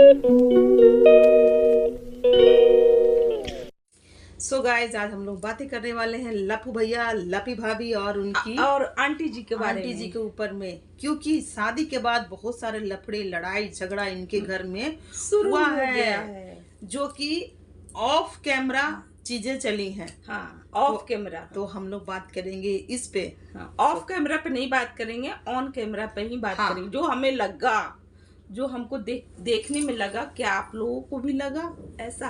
So guys, आज हम लोग बातें करने वाले हैं लप्पू भैया, लपी भाभी और उनकी और आंटी जी के बारे आंटी में। जी के ऊपर में, क्योंकि शादी के बाद बहुत सारे लफड़े लड़ाई झगड़ा इनके घर में शुरू हुआ हो गया है, है। जो कि ऑफ कैमरा चीजें चली हैं। हाँ, ऑफ कैमरा। तो हम लोग बात करेंगे इस पे। हाँ, ऑफ कैमरा पे नहीं बात करेंगे, ऑन कैमरा पे ही बात करेंगे। जो हमें लगा, जो हमको देखने में लगा, क्या आप लोगों को भी लगा ऐसा,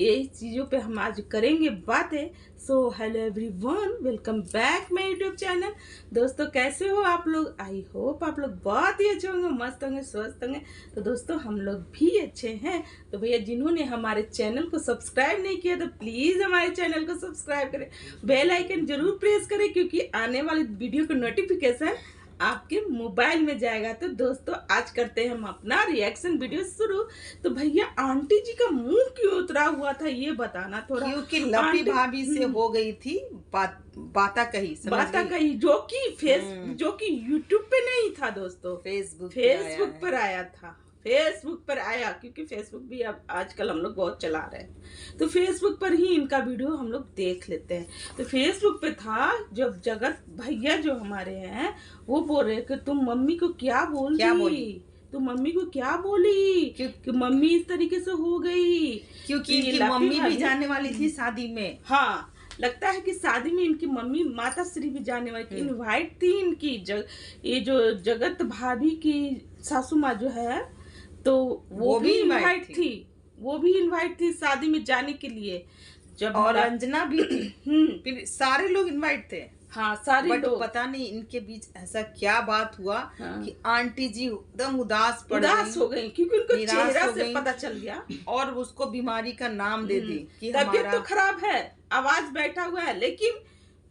यही चीज़ों पे हम आज करेंगे बातें। So hello everyone, welcome back my YouTube channel. दोस्तों, कैसे हो आप लोग? आई होप आप लोग बहुत ही अच्छे होंगे, मस्त होंगे, स्वस्थ होंगे। तो दोस्तों, हम लोग भी अच्छे हैं। तो भैया, जिन्होंने हमारे चैनल को सब्सक्राइब नहीं किया तो प्लीज़ हमारे चैनल को सब्सक्राइब करें, बेल आइकन जरूर प्रेस करें, क्योंकि आने वाली वीडियो का नोटिफिकेशन आपके मोबाइल में जाएगा। तो दोस्तों, आज करते हैं हम अपना रिएक्शन वीडियो शुरू। तो भैया, आंटी जी का मुंह क्यों उतरा हुआ था, ये बताना थोड़ा। क्योंकि लपी भाभी से हो गई थी बाता कही, जो कि यूट्यूब पे नहीं था दोस्तों, फेसबुक पर आया था। फेसबुक पर आया, क्योंकि फेसबुक भी अब आजकल हम लोग बहुत चला रहे हैं, तो फेसबुक पर ही इनका वीडियो हम लोग देख लेते हैं। तो फेसबुक पे था, जब जगत भैया जो हमारे हैं वो बोल रहे कि तुम मम्मी को क्या बोली, तो मम्मी को क्या बोली कि मम्मी इस तरीके से हो गई, क्योंकि इनकी मम्मी भी जाने वाली थी शादी में। हाँ, लगता है कि शादी में इनकी मम्मी माता श्री भी जाने वाली थी, इनवाइट थी इनकी। ये जो जगत भाभी की सासू माँ जो है, तो वो भी इनवाइट थी, वो भी इनवाइट थी शादी में जाने के लिए। जब और अंजना भी थी, फिर सारे लोग इनवाइट थे। हाँ, सारे लोग। पता नहीं इनके बीच ऐसा क्या बात हुआ कि आंटी जी एकदम उदास हो गई, क्योंकि उनको चेहरा से पता चल गया और उसको बीमारी का नाम दे दी कि तबीयत तो खराब है, आवाज बैठा हुआ है, लेकिन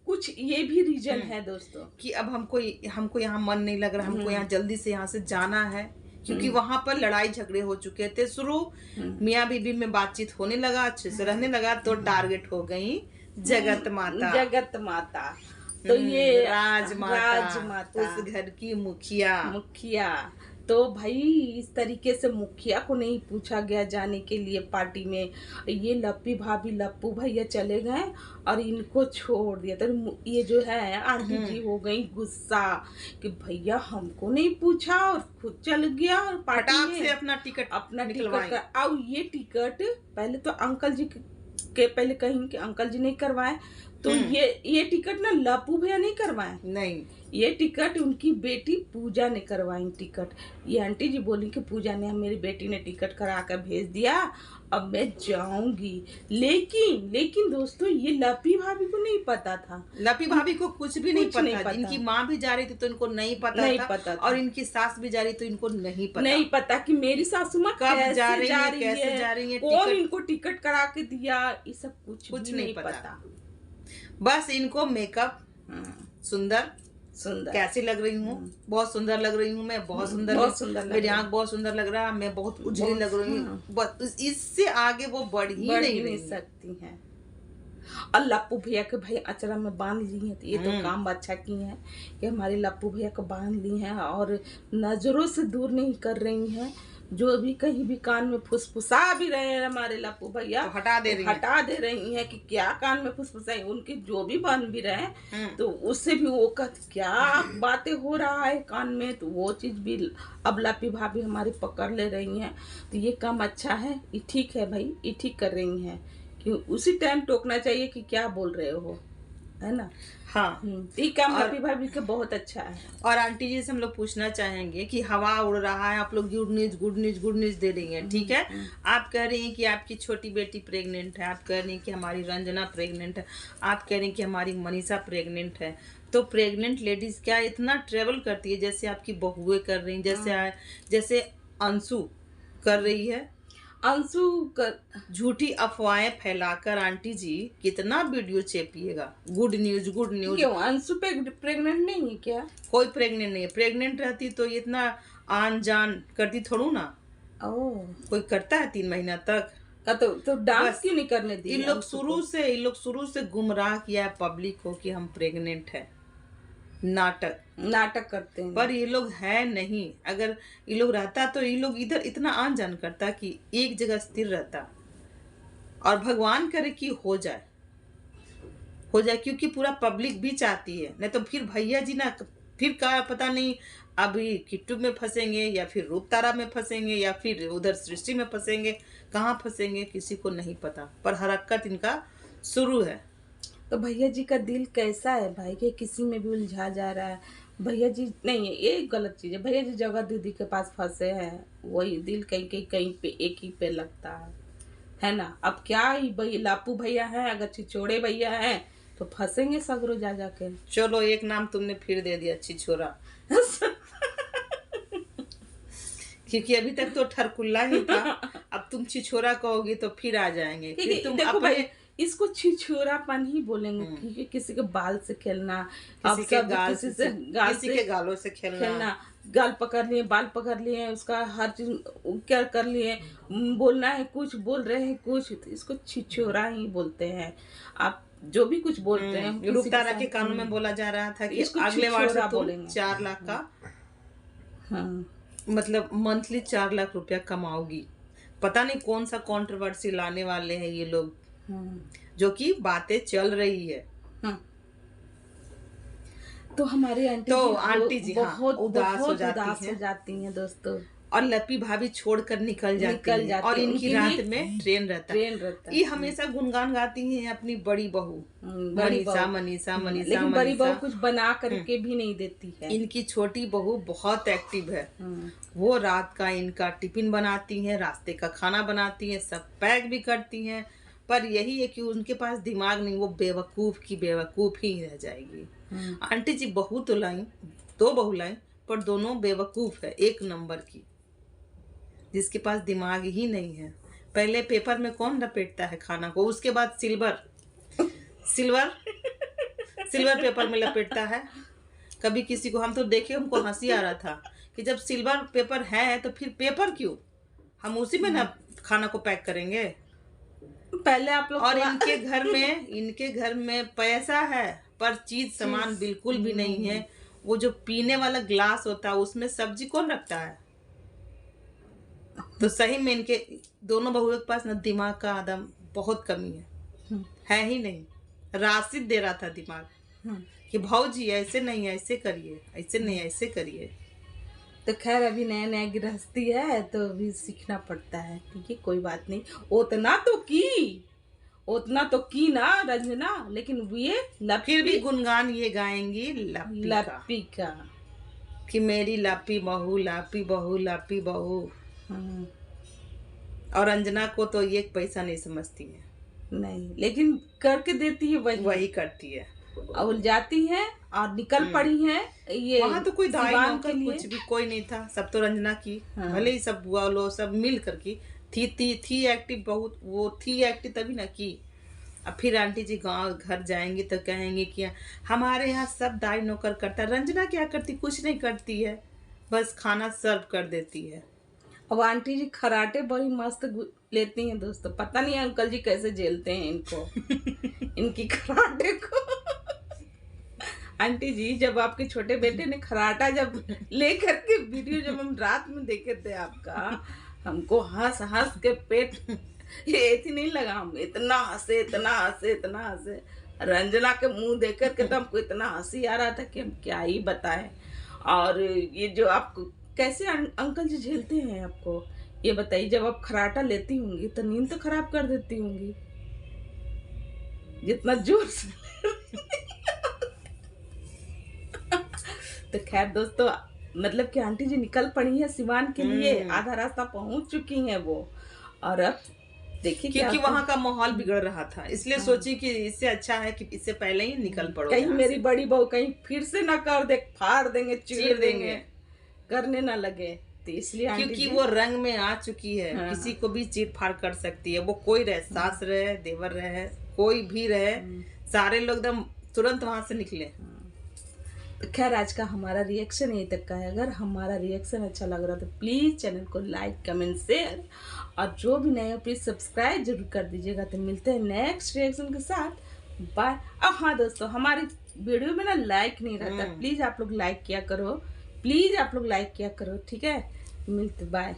कुछ ये भी रीजन है दोस्तों कि अब हमको यहाँ मन नहीं लग रहा, हमको यहाँ जल्दी से यहाँ से जाना है, क्योंकि वहां पर लड़ाई झगड़े हो चुके थे शुरू। मियाँ बीबी में बातचीत होने लगा, अच्छे से रहने लगा, तो टारगेट हो गई जगत माता। तो ये राजमाता उस घर की मुखिया। तो भाई, इस तरीके से मुखिया को नहीं पूछा गया जाने के लिए पार्टी में। ये लप्पी भाभी, लप्पू भैया चले गए और इनको छोड़ दिया। तो ये जो है आंटी जी हो गई गुस्सा कि भैया हमको नहीं पूछा और खुद चल गया और पार्टी में से अपना टिकट और ये टिकट पहले तो अंकल जी के पहले कहीं कि अंकल जी नहीं करवाए, तो ये टिकट ना लप्पू भैया नहीं करवाए, नहीं, ये टिकट उनकी बेटी पूजा ने करवाई टिकट। ये आंटी जी बोली कि पूजा ने, मेरी बेटी ने टिकट करा कर भेज दिया, अब मैं जाऊंगी। लेकिन दोस्तों, ये लपी भाभी को नहीं पता था। लपी भाभी को कुछ भी नहीं पता। इनकी माँ भी जा रही थी तो इनको नहीं पता था। और इनकी सास भी जा रही तो इनको नहीं पता कि मेरी सासू माँ कब जा रही है, कैसे जा रही है, कौन इनको टिकट करा के दिया, ये सब कुछ नहीं पता। बस इनको मेकअप सुंदर कैसी लग रही हूँ, बहुत सुंदर लग रही हूँ मैं, बहुत सुंदर मेरी आँख बहुत सुंदर लग रहा है, मैं बहुत उजली लग रही हूँ। इससे आगे वो बढ़ ही नहीं सकती हैं। और लप्पू भैया के भाई अचरा में बांध ली है, तो ये तो काम अच्छा की है कि हमारे लप्पू भैया को बांध ली हैं और नजरों से दूर नहीं कर रही हैं। जो भी कहीं भी कान में फुसफुसा भी रहे हैं हमारे लप्पू भैया, तो हटा दे रही हैं कि क्या कान में फुसफुसाई, उनके जो भी बन भी रहे हैं, तो उससे भी वो क्या बातें हो रहा है कान में, तो वो चीज भी अब लप्पी भाभी हमारी पकड़ ले रही हैं। तो ये काम अच्छा है, ये ठीक है भाई, ये ठीक कर रही हैं कि उसी टाइम टोकना चाहिए कि क्या बोल रहे हो, है ना। हाँ, ये काम लप्पी भाभी के बहुत अच्छा है। और आंटी जी से हम लोग पूछना चाहेंगे कि हवा उड़ रहा है, आप लोग गुड न्यूज दे रही हैं, ठीक है। आप कह रही हैं कि आपकी छोटी बेटी प्रेग्नेंट है, आप कह रही हैं कि हमारी रंजना प्रेग्नेंट है, आप कह रही हैं कि हमारी मनीषा प्रेग्नेंट है। तो प्रेग्नेंट लेडीज क्या इतना ट्रेवल करती है जैसे आपकी बहुएं कर रही हैं, जैसे अंशु कर रही है। अंशु झूठी अफवाहें फैलाकर आंटी जी कितना वीडियो चेपिएगा। गुड न्यूज क्यों अंशु प्रेग्नेंट नहीं है क्या? कोई प्रेग्नेंट नहीं है, प्रेग्नेंट रहती तो इतना आन जान करती थोड़ू ना। कोई करता है 3 महीना तक का, तो डांस क्यों नहीं करने दी? इन लोग शुरू से गुमराह किया है पब्लिक को कि हम प्रेग्नेंट है। नाटक करते हैं। पर ये लोग है नहीं। अगर ये लोग रहता तो ये लोग इधर इतना आन जान करता कि एक जगह स्थिर रहता, और भगवान करे कि हो जाए, क्योंकि पूरा पब्लिक भी चाहती है। नहीं तो फिर भैया जी ना, फिर का पता नहीं अभी किट्टू में फंसेंगे, या फिर रूप तारा में फंसेंगे, या फिर उधर सृष्टि में फंसेंगे, कहाँ फंसेंगे किसी को नहीं पता। पर हरकत इनका शुरू है। तो भैया जी का दिल कैसा है भाई, कि किसी में भी उलझा जा रहा है। भैया जी नहीं है, ये गलत चीज़ है। भैया जी जगह दीदी के पास फंसे हैं, वही दिल कहीं पे एक ही पे लगता है ना। अब क्या ही भाई, लापू भैया हैं, अगर छिछोड़े भैया हैं तो फंसेंगे सगरो जा जाके। चलो एक नाम तुमने फिर दे दिया, छिछोरा। क्योंकि अभी तक तो ठरकुल्ला ही था, अब तुम छिछोरा कहोगी तो फिर आ जाएंगे। फिर तुम देखो अपने भाई, इसको छिछोरापन ही बोलेंगे, क्योंकि किसी के बाल से खेलना, किसी के गाल से, किसी के गालों से खेलना, गाल पकड़ लिए, बाल पकड़ लिए, उसका हर चीज क्या कर लिए, बोलना है कुछ, बोल रहे हैं कुछ, तो इसको छिछोरा ही बोलते हैं। आप जो भी कुछ बोलते हैं। रूपतारा के कानों में बोला जा रहा था कि अगले बार से तुम 4 लाख का, हाँ, मतलब मंथली 4 लाख रुपया कमाओगी। पता नहीं कौन सा कंट्रोवर्सी लाने वाले हैं ये लोग, जो कि बातें चल रही है। तो हमारी आंटी जी बहुत उदास हो जाती हैं दोस्तों, और लपी भाभी छोड़कर निकल जाती हैं। और इनकी रात में ट्रेन रहता है। ये हमेशा गुनगान गाती हैं अपनी बड़ी बहू मनीषा मनीषा मनीषा। लेकिन बड़ी बहू कुछ बना करके भी नहीं देती है। इनकी छोटी बहू बहुत एक्टिव है। वो रात का इनका टिफिन बनाती हैं, रास्ते का खाना बनाती हैं, सब पैक भी करती हैं। पर यही है कि उनके पास दिमाग नहीं, वो बेवकूफ की बेवकूफ ही रह जाएगी। आंटी जी बहू तो लाई, 2 बहू लाई, पर दोनों बेवकूफ है, 1 नंबर की, जिसके पास दिमाग ही नहीं है। पहले पेपर में कौन लपेटता है खाना को, उसके बाद सिल्वर पेपर में लपेटता है। कभी किसी को, हम तो देखे, हमको हंसी आ रहा था कि जब सिल्वर पेपर है तो फिर पेपर क्यों, हम उसी में ना खाना को पैक करेंगे। पहले आप लोग, और इनके घर में पैसा है, पर चीज सामान बिल्कुल भी नहीं है। वो जो पीने वाला ग्लास होता है उसमें सब्जी कौन रखता है। तो सही में इनके दोनों बहुओं के पास ना दिमाग का आदम बहुत कमी है ही नहीं। राशिद दे रहा था दिमाग कि भाऊजी ऐसे नहीं, ऐसे करिए, ऐसे नहीं, ऐसे करिए। तो खैर अभी नया नया गृहस्थी है तो अभी सीखना पड़ता है। ठीक है, कोई बात नहीं। उतना तो की ना रंजना, लेकिन ये फिर भी गुनगान ये गाएंगी लप्पी का कि मेरी लापी बहू, लापी बहू, लापी बहू। और रंजना को तो ये पैसा नहीं समझती है, नहीं, लेकिन करके देती है, वही करती है। और जाती है और निकल पड़ी है। ये वहाँ तो कोई दाई नौकर कुछ भी कोई नहीं था, सब तो रंजना की। भले ही सब बुआ लोग सब मिल कर की थी एक्टिव, बहुत वो थी एक्टिव तभी ना की। अब फिर आंटी जी गांव घर जाएंगी तो कहेंगे कि हमारे यहाँ सब दाई नौकर करता। रंजना क्या करती, कुछ नहीं करती है, बस खाना सर्व कर देती है। अब आंटी जी खराटे बड़ी मस्त लेती हैं दोस्तों, पता नहीं अंकल जी कैसे झेलते हैं इनको इनकी खराटे को। आंटी जी जब आपके छोटे बेटे ने खराटा जब लेकर के वीडियो जब हम रात में देखे थे आपका, हमको हंस हंस के पेट ये ऐसी नहीं लगा, हम इतना हंसे। रंजना के मुंह देख करके तो हमको इतना हंसी आ रहा था कि हम क्या ही बताएं। और ये जो आपको कैसे अंकल जी झेलते हैं आपको, ये बताइए। जब आप खराटा लेती होंगी तो नींद तो खराब कर देती होंगी, जितना जोर से तो खैर दोस्तों, मतलब कि आंटी जी निकल पड़ी है सिवान के लिए, आधा रास्ता पहुंच चुकी हैं वो। और अब देखिए, क्योंकि वहाँ का माहौल बिगड़ रहा था, इसलिए सोची कि इससे अच्छा है कि इससे पहले ही निकल पड़ो। कहीं मेरी बड़ी बहू कहीं फिर से ना कर दे, फाड़ देंगे, चीर देंगे, करने ना लगे। तो इसलिए क्योंकि वो रंग में आ चुकी है, किसी को भी चीर फाड़ कर सकती है। वो कोई रहे, सास रहे, देवर रहे, कोई भी रहे, सारे लोग एकदम तुरंत वहां से निकले। खैर आज का हमारा रिएक्शन यही तक का है। अगर हमारा रिएक्शन अच्छा लग रहा है तो प्लीज़ चैनल को लाइक, कमेंट, शेयर, और जो भी नए हो प्लीज़ सब्सक्राइब जरूर कर दीजिएगा। तो मिलते हैं नेक्स्ट रिएक्शन के साथ। बाय। अब हाँ दोस्तों, हमारी वीडियो में ना लाइक नहीं रहता, प्लीज आप लोग लाइक किया करो, प्लीज आप लोग लाइक किया करो, ठीक है। मिलते, बाय।